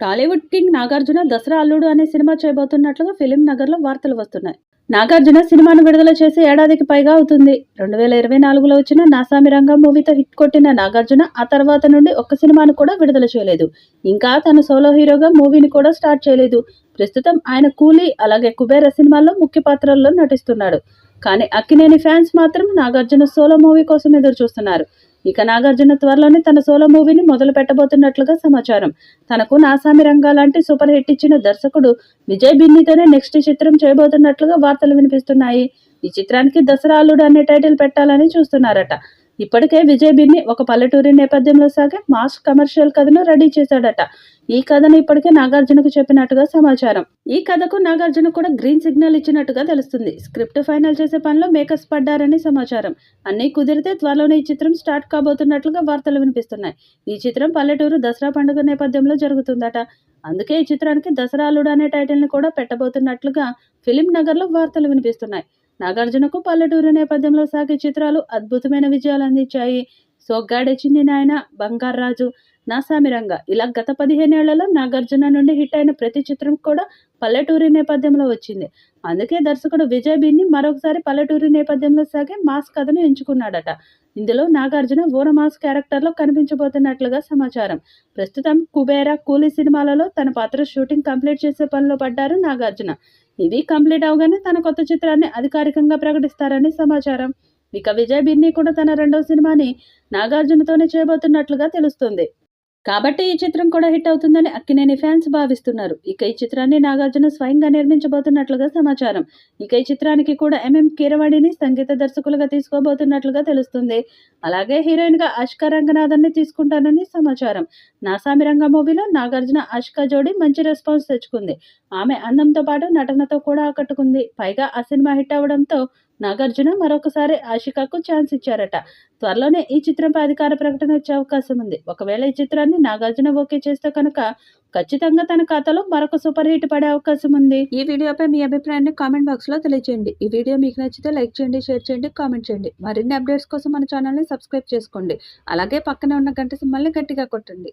Tollywood king Nagarjuna Dasara అల్లుడు అనే cinema చేయబోతున్నట్లుగా film నగర్లో వార్తలు వస్తున్నాయి. నాగార్జున సినిమాను విడుదల చేసి ఏడాదికి పైగా అవుతుంది. 2024లో వచ్చిన నాసామి రంగ మూవీతో హిట్ కొట్టిన నాగార్జున ఆ తర్వాత నుండి ఒక్క సినిమాను కూడా విడుదల చేయలేదు. ఇంకా తన సోలో హీరోగా మూవీని కూడా స్టార్ట్ చేయలేదు. ప్రస్తుతం ఆయన కూలీ అలాగే కుబేర సినిమాల్లో ముఖ్య పాత్రల్లో నటిస్తున్నాడు. కానీ అక్కినేని ఫ్యాన్స్ మాత్రం నాగార్జున సోలో మూవీ కోసం ఎదురు చూస్తున్నారు. ఇక నాగార్జున త్వరలోనే తన సోలో మూవీని మొదలు పెట్టబోతున్నట్లుగా సమాచారం. తనకు నాసామి రంగా లాంటి సూపర్ హిట్ ఇచ్చిన దర్శకుడు విజయ్ బిన్నీతోనే నెక్స్ట్ చిత్రం చేయబోతున్నట్లుగా వార్తలు వినిపిస్తున్నాయి. ఈ చిత్రానికి దసరా అల్లుడు అనే టైటిల్ పెట్టాలని చూస్తున్నారట. ఇప్పటికే విజయ్ బిన్ని ఒక పల్లెటూరి నేపథ్యంలో సాగే మాస్ కమర్షియల్ కథను రెడీ చేశాడట. ఈ కథను ఇప్పటికే నాగార్జునకు చెప్పినట్టుగా సమాచారం. ఈ కథకు నాగార్జున కూడా గ్రీన్ సిగ్నల్ ఇచ్చినట్టుగా తెలుస్తుంది. స్క్రిప్ట్ ఫైనల్ చేసే పనిలో మేకర్స్ పడ్డారని సమాచారం. అన్నీ కుదిరితే త్వరలోనే ఈ చిత్రం స్టార్ట్ కాబోతున్నట్లుగా వార్తలు వినిపిస్తున్నాయి. ఈ చిత్రం పల్లెటూరు దసరా పండుగ నేపథ్యంలో జరుగుతుందట. అందుకే ఈ చిత్రానికి దసరా అల్లుడు అనే టైటిల్ ని కూడా పెట్టబోతున్నట్లుగా ఫిలిం నగర్లో వార్తలు వినిపిస్తున్నాయి. నాగార్జునకు పల్లెటూరు నేపథ్యంలో సాగే చిత్రాలు అద్భుతమైన విజయాలు అందించాయి. సోగ్గాడే చిన్ని నాయన, బంగారాజు, నాసామి రంగ ఇలా గత 15 ఏళ్లలో నాగార్జున నుండి హిట్ అయిన ప్రతి చిత్రం కూడా పల్లెటూరి నేపథ్యంలో వచ్చింది. అందుకే దర్శకుడు విజయ్ బిన్ని మరొకసారి పల్లెటూరి నేపథ్యంలో సాగే మాస్ కథను ఎంచుకున్నాడట. ఇందులో నాగార్జున ఓర మాస్ క్యారెక్టర్లో కనిపించబోతున్నట్లుగా సమాచారం. ప్రస్తుతం కుబేర, కూలీ సినిమాలలో తన పాత్ర షూటింగ్ కంప్లీట్ చేసే పనిలో పడ్డారు నాగార్జున. ఇవి కంప్లీట్ అవగానే తన కొత్త చిత్రాన్ని అధికారికంగా ప్రకటిస్తారని సమాచారం. ఇక విజయ్ బిన్ని కూడా తన రెండవ సినిమాని నాగార్జునతోనే చేయబోతున్నట్లుగా తెలుస్తుంది. కాబట్టి ఈ చిత్రం కూడా హిట్ అవుతుందని అక్కినేని ఫ్యాన్స్ భావిస్తున్నారు. ఇక ఈ చిత్రాన్ని నాగార్జున స్వయంగా నిర్మించబోతున్నట్లుగా సమాచారం. ఇక ఈ చిత్రానికి కూడా ఎంఎం కీరవాణిని సంగీత దర్శకులుగా తీసుకోబోతున్నట్లుగా తెలుస్తుంది. అలాగే హీరోయిన్ గా ఆష్కా రంగనాథన్ని తీసుకుంటానని సమాచారం. నాసామి రంగ మూవీలో నాగార్జున ఆష్కా జోడీ మంచి రెస్పాన్స్ తెచ్చుకుంది. ఆమె అందంతో పాటు నటనతో కూడా ఆకట్టుకుంది. పైగా ఆ సినిమా హిట్ అవడంతో నాగార్జున మరొకసారి ఆషికాకు ఛాన్స్ ఇచ్చారట. త్వరలోనే ఈ చిత్రంపై అధికార ప్రకటన వచ్చే అవకాశం ఉంది. ఒకవేళ ఈ చిత్రాన్ని నాగార్జున ఓకే చేస్తే కనుక ఖచ్చితంగా తన ఖాతాలో మరొక సూపర్ హిట్ పడే అవకాశం ఉంది. ఈ వీడియోపై మీ అభిప్రాయాన్ని కామెంట్ బాక్స్ లో తెలియజేయండి. ఈ వీడియో మీకు నచ్చితే లైక్ చేయండి, షేర్ చేయండి, కామెంట్ చేయండి. మరిన్ని అప్డేట్స్ కోసం మన ఛానల్ని సబ్స్క్రైబ్ చేసుకోండి. అలాగే పక్కనే ఉన్న గంట సింబల్ని గట్టిగా కొట్టండి.